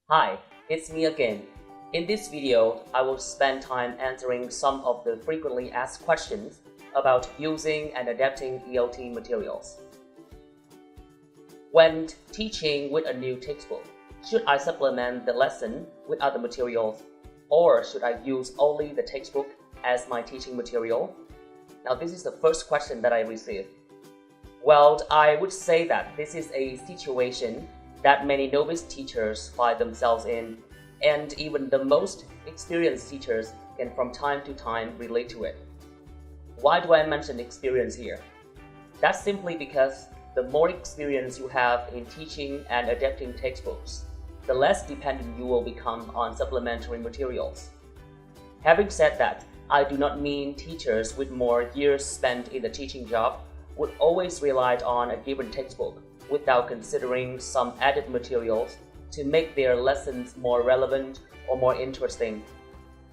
Hi, it's me again. In this video, I will spend time answering some of the frequently asked questions about using and adapting ELT materials. When teaching with a new textbook, should I supplement the lesson with other materials, or should I use only the textbook as my teaching material? Now, this is the first question that I received. Well, I would say that this is a situation that many novice teachers find themselves in, and even the most experienced teachers can from time to time relate to it. Why do I mention experience here? That's simply because the more experience you have in teaching and adapting textbooks, the less dependent you will become on supplementary materials. Having said that, I do not mean teachers with more years spent in the teaching job would always rely on a given textbook without considering some added materials to make their lessons more relevant or more interesting,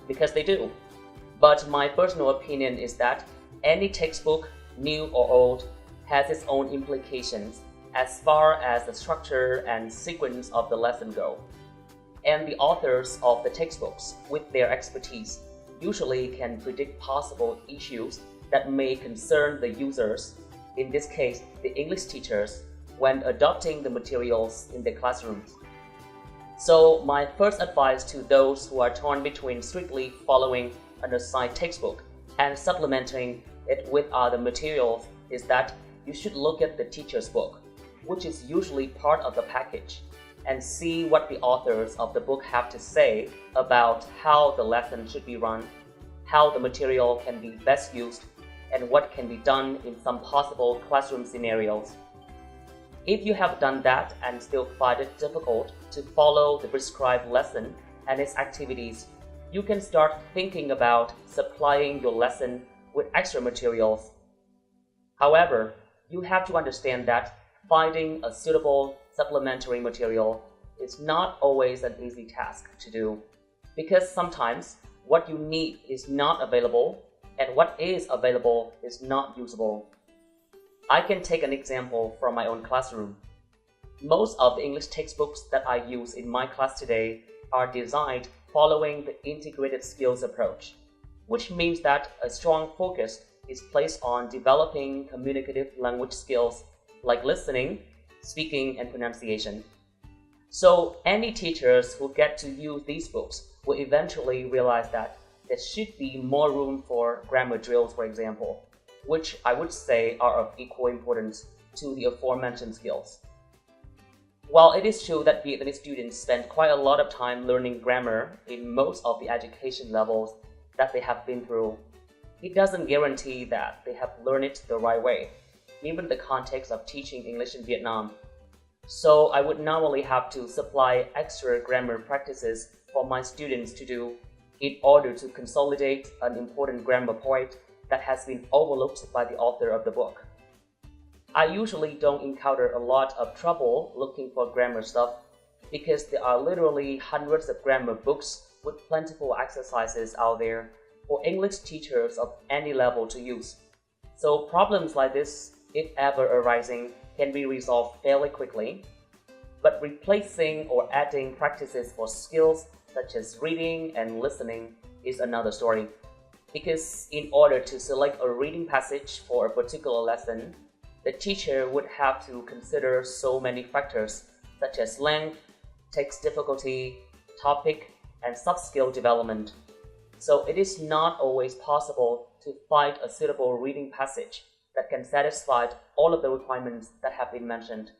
because they do. But my personal opinion is that any textbook, new or old, has its own implications as far as the structure and sequence of the lesson go. And the authors of the textbooks, with their expertise, usually can predict possible issues that may concern the users, in this case the English teachers, when adopting the materials in their classrooms. So my first advice to those who are torn between strictly following an assigned textbook and supplementing it with other materials is that you should look at the teacher's book, which is usually part of the package, and see what the authors of the book have to say about how the lesson should be run, how the material can be best used, and what can be done in some possible classroom scenarios. If you have done that and still find it difficult to follow the prescribed lesson and its activities, you can start thinking about supplying your lesson with extra materials. However, you have to understand that finding a suitable supplementary material is not always an easy task to do, because sometimes what you need is not available and what is available is not usable. I can take an example from my own classroom. Most of the English textbooks that I use in my class today are designed following the integrated skills approach, which means that a strong focus is placed on developing communicative language skills like listening, speaking, and pronunciation. So any teachers who get to use these books will eventually realize that there should be more room for grammar drills, for example, which I would say are of equal importance to the aforementioned skills. While it is true that Vietnamese students spend quite a lot of time learning grammar in most of the education levels that they have been through, it doesn't guarantee that they have learned it the right way, given the context of teaching English in Vietnam. So I would normally have to supply extra grammar practices for my students to do in order to consolidate an important grammar point that has been overlooked by the author of the book. I usually don't encounter a lot of trouble looking for grammar stuff because there are literally hundreds of grammar books with plentiful exercises out there for English teachers of any level to use. So problems like this, if ever arising, can be resolved fairly quickly. But replacing or adding practices for skills such as reading and listening is another story. Because in order to select a reading passage for a particular lesson, the teacher would have to consider so many factors such as length, text difficulty, topic, and soft skill development. So it is not always possible to find a suitable reading passage that can satisfy all of the requirements that have been mentioned.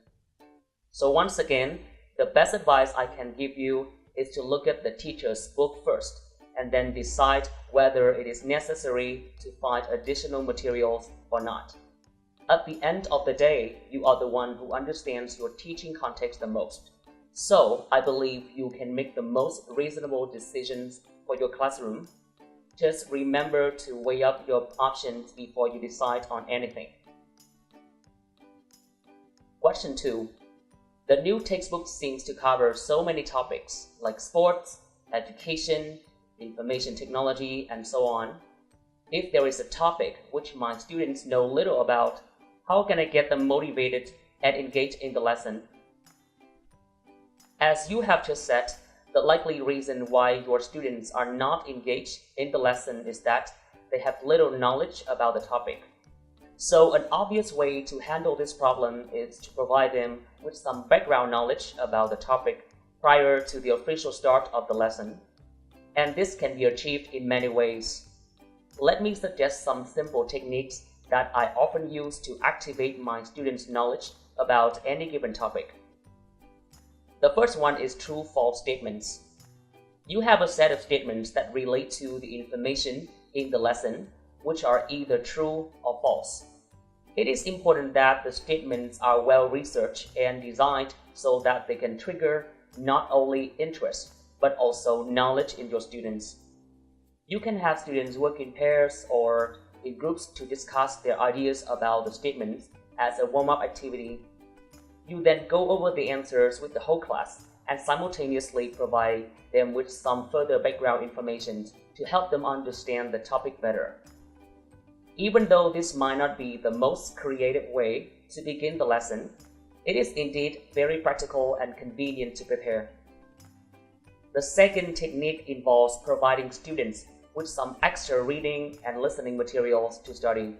So once again, the best advice I can give you is to look at the teacher's book first, and then decide whether it is necessary to find additional materials or not. At the end of the day, you are the one who understands your teaching context the most. So I believe you can make the most reasonable decisions for your classroom. Just remember to weigh up your options before you decide on anything. Question 2. The new textbook seems to cover so many topics like sports, education, information technology, and so on. If there is a topic which my students know little about, how can I get them motivated and engaged in the lesson? As you have just said, the likely reason why your students are not engaged in the lesson is that they have little knowledge about the topic. So an obvious way to handle this problem is to provide them with some background knowledge about the topic prior to the official start of the lesson. And this can be achieved in many ways. Let me suggest some simple techniques that I often use to activate my students' knowledge about any given topic. The first one is true-false statements. You have a set of statements that relate to the information in the lesson, which are either true or false. It is important that the statements are well researched and designed so that they can trigger not only interest, but also knowledge in your students. You can have students work in pairs or in groups to discuss their ideas about the statements as a warm-up activity. You then go over the answers with the whole class and simultaneously provide them with some further background information to help them understand the topic better. Even though this might not be the most creative way to begin the lesson, it is indeed very practical and convenient to prepare. The second technique involves providing students with some extra reading and listening materials to study.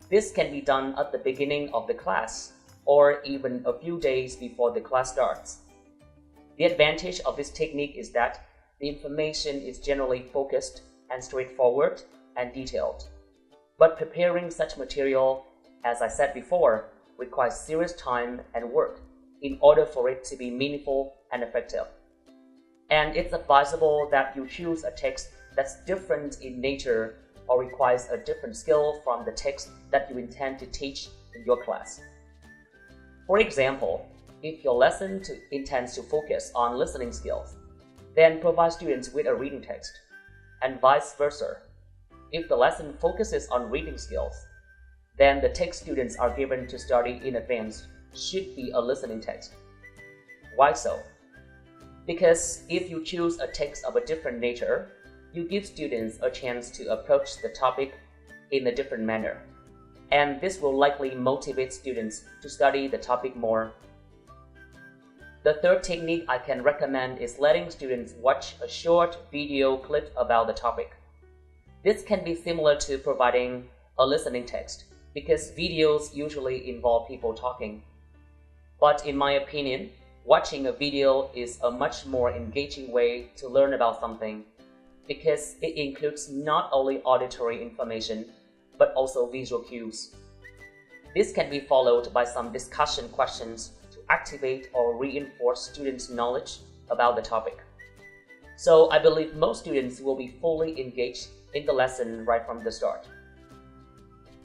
This can be done at the beginning of the class or even a few days before the class starts. The advantage of this technique is that the information is generally focused and straightforward and detailed. But preparing such material, as I said before, requires serious time and work in order for it to be meaningful and effective. And it's advisable that you choose a text that's different in nature or requires a different skill from the text that you intend to teach in your class. For example, if your lesson intends to focus on listening skills, then provide students with a reading text, and vice versa. If the lesson focuses on reading skills, then the text students are given to study in advance should be a listening text. Why so? Because if you choose a text of a different nature, you give students a chance to approach the topic in a different manner, and this will likely motivate students to study the topic more. The third technique I can recommend is letting students watch a short video clip about the topic. This can be similar to providing a listening text, because videos usually involve people talking. But in my opinion, watching a video is a much more engaging way to learn about something, because it includes not only auditory information, but also visual cues. This can be followed by some discussion questions to activate or reinforce students' knowledge about the topic. So I believe most students will be fully engaged in the lesson right from the start.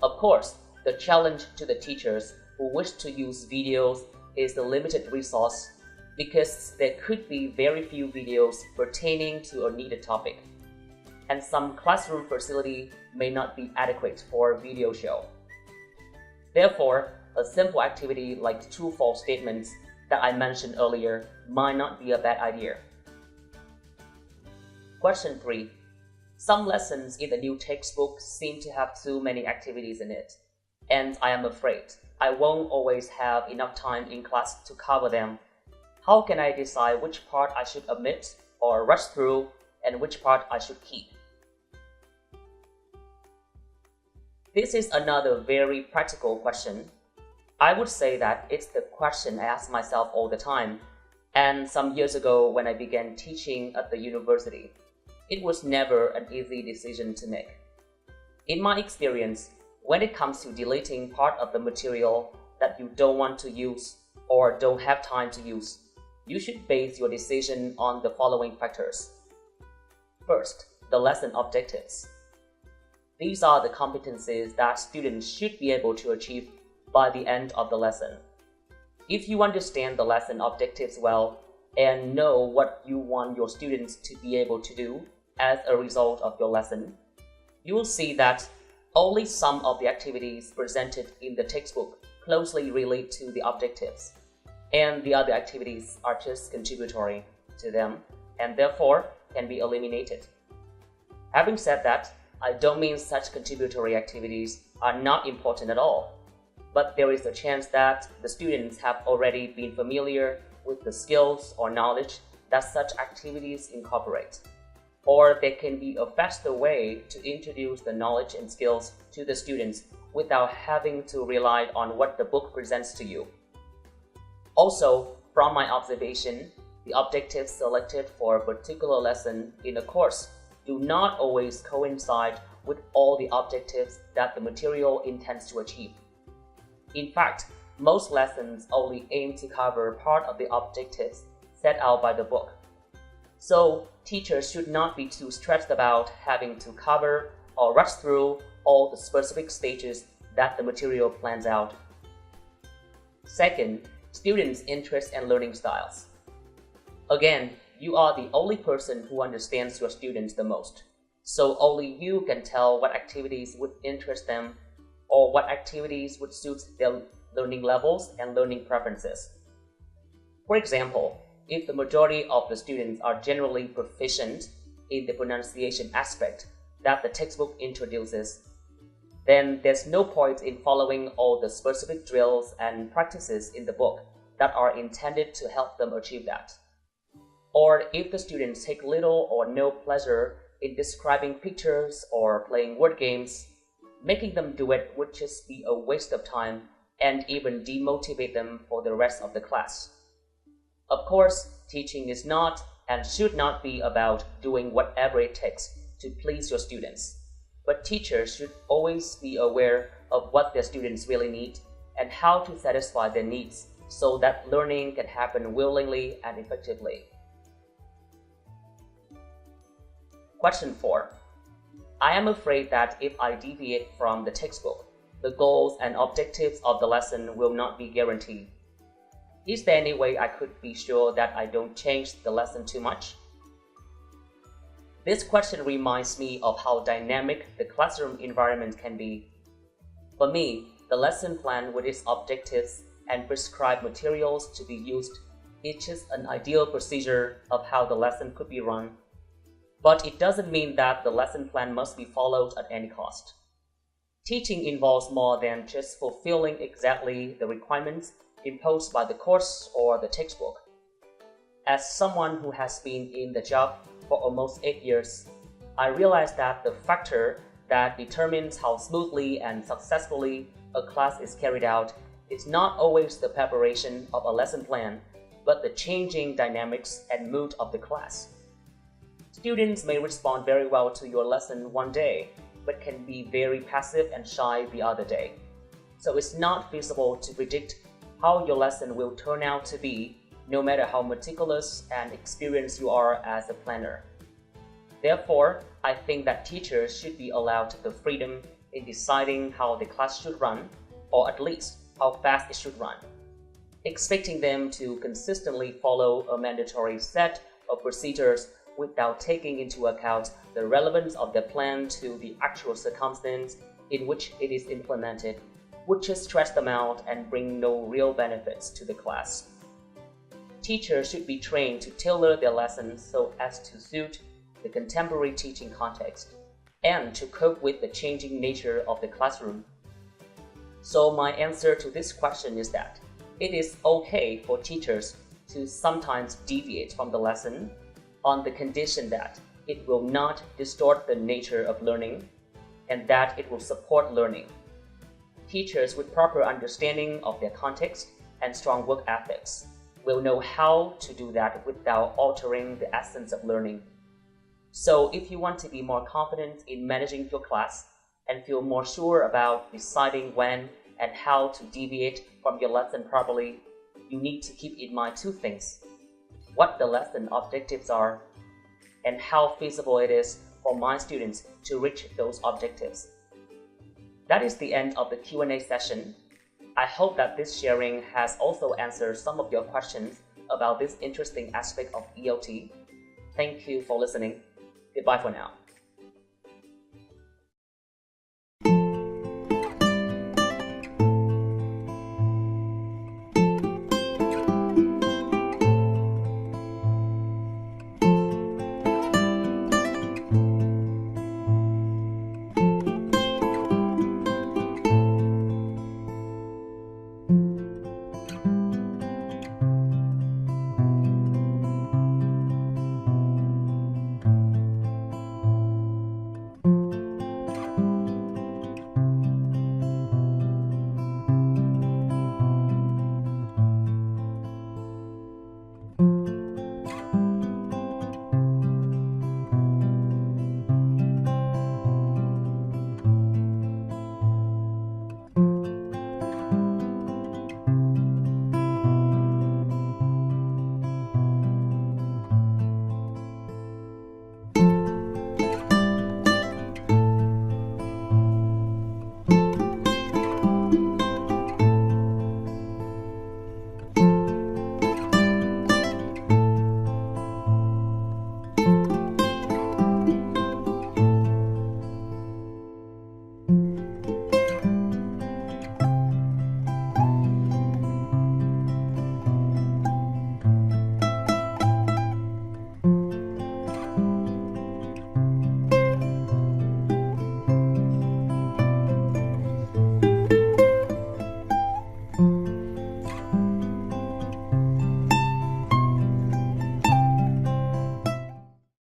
Of course, the challenge to the teachers who wish to use videos is the limited resource, because there could be very few videos pertaining to a needed topic, and some classroom facility may not be adequate for a video show. Therefore, a simple activity like true-false statements that I mentioned earlier might not be a bad idea. Question 3. Some lessons in the new textbook seem to have too many activities in it, and I am afraid I won't always have enough time in class to cover them. How can I decide which part I should omit or rush through and which part I should keep? This is another very practical question. I would say that it's the question I ask myself all the time, and some years ago when I began teaching at the university, it was never an easy decision to make. In my experience, when it comes to deleting part of the material that you don't want to use or don't have time to use, you should base your decision on the following factors. First, the lesson objectives. These are the competencies that students should be able to achieve by the end of the lesson. If you understand the lesson objectives well and know what you want your students to be able to do as a result of your lesson, you will see that only some of the activities presented in the textbook closely relate to the objectives, and the other activities are just contributory to them and therefore can be eliminated. Having said that, I don't mean such contributory activities are not important at all, but there is a chance that the students have already been familiar with the skills or knowledge that such activities incorporate. Or there can be a faster way to introduce the knowledge and skills to the students without having to rely on what the book presents to you. Also, from my observation, the objectives selected for a particular lesson in a course do not always coincide with all the objectives that the material intends to achieve. In fact, most lessons only aim to cover part of the objectives set out by the book. So, teachers should not be too stressed about having to cover or rush through all the specific stages that the material plans out. Second, students' interests and learning styles. Again, you are the only person who understands your students the most, so only you can tell what activities would interest them or what activities would suit their learning levels and learning preferences. For example, if the majority of the students are generally proficient in the pronunciation aspect that the textbook introduces, then there's no point in following all the specific drills and practices in the book that are intended to help them achieve that. Or if the students take little or no pleasure in describing pictures or playing word games, making them do it would just be a waste of time and even demotivate them for the rest of the class. Of course, teaching is not and should not be about doing whatever it takes to please your students, but teachers should always be aware of what their students really need and how to satisfy their needs so that learning can happen willingly and effectively. Question 4. I am afraid that if I deviate from the textbook, the goals and objectives of the lesson will not be guaranteed. Is there any way I could be sure that I don't change the lesson too much? This question reminds me of how dynamic the classroom environment can be. For me, the lesson plan with its objectives and prescribed materials to be used is just an ideal procedure of how the lesson could be run. But it doesn't mean that the lesson plan must be followed at any cost. Teaching involves more than just fulfilling exactly the requirements imposed by the course or the textbook. As someone who has been in the job for almost 8 years, I realized that the factor that determines how smoothly and successfully a class is carried out is not always the preparation of a lesson plan, but the changing dynamics and mood of the class. Students may respond very well to your lesson one day, but can be very passive and shy the other day. So it's not feasible to predict how your lesson will turn out to be, no matter how meticulous and experienced you are as a planner. Therefore, I think that teachers should be allowed the freedom in deciding how the class should run, or at least how fast it should run. Expecting them to consistently follow a mandatory set of procedures without taking into account the relevance of their plan to the actual circumstance in which it is implemented would just stress them out and bring no real benefits to the class. Teachers should be trained to tailor their lessons so as to suit the contemporary teaching context and to cope with the changing nature of the classroom. So my answer to this question is that it is okay for teachers to sometimes deviate from the lesson on the condition that it will not distort the nature of learning and that it will support learning. Teachers with proper understanding of their context and strong work ethics will know how to do that without altering the essence of learning. So if you want to be more confident in managing your class and feel more sure about deciding when and how to deviate from your lesson properly, you need to keep in mind two things: what the lesson objectives are, and how feasible it is for my students to reach those objectives. That is the end of the Q&A session. I hope that this sharing has also answered some of your questions about this interesting aspect of ELT. Thank you for listening. Goodbye for now.